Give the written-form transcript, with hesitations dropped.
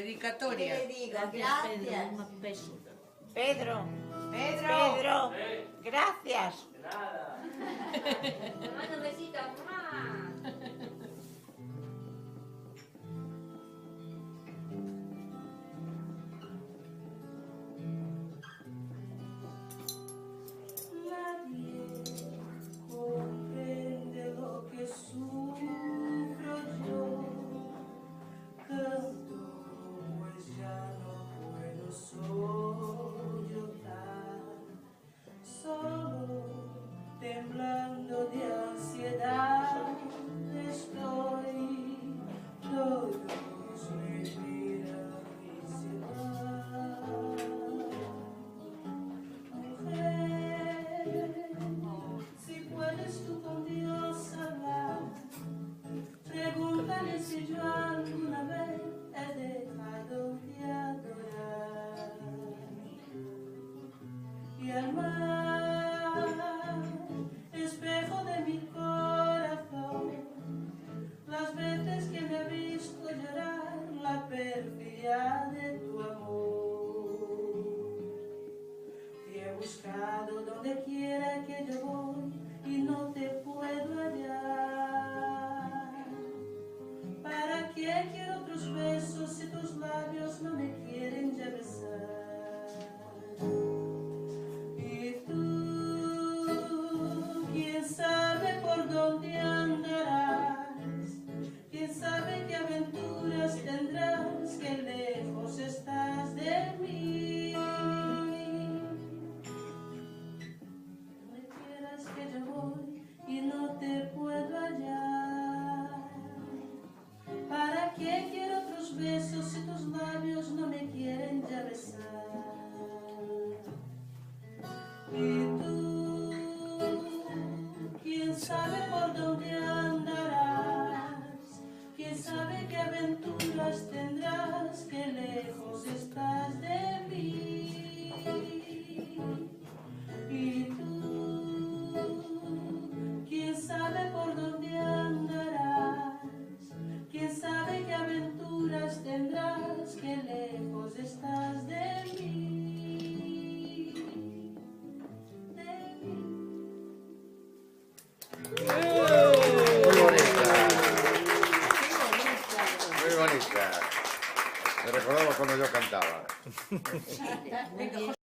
Dedicatoria. Que le diga Gracias, gracias. Pedro. Un beso. Pedro. Pedro. Pedro. Gracias. Te mando un besito. ¡Mua! Nadie comprende lo que sufro yo. Canto, pues ya no puedo sollozar. Solo temblando de ansiedad estoy. Todos me miran y se van. Mujer, si puedes tú con Dios hablar, pregúntale si yo alguna vez he dejado de adorar. Y al mar, espejo de mi corazón, las veces que me he visto llorar la perfidia de tu amor. Te he buscado donde quiera que yo voy y no te puedo hallar. ¿Para qué quiero otros besos si tus labios no me quieren ya besar? Y tú, quién sabe por dónde andarás, quién sabe qué aventuras tendrás, que lejos estás de mí. Donde quieras que yo voy y no te puedo hallar. ¿Para qué quiero otros besos si tus labios no me quieren ya besar? Y tú, quién sabe por dónde andarás, quién sabe qué aventuras tendrás, que lejos estás de mí. Y tú, quién sabe por dónde andarás, quién sabe qué aventuras tendrás, que lejos estás de mí. Muy bonita. Muy bonita. Me recordaba cuando yo cantaba. Muy bien.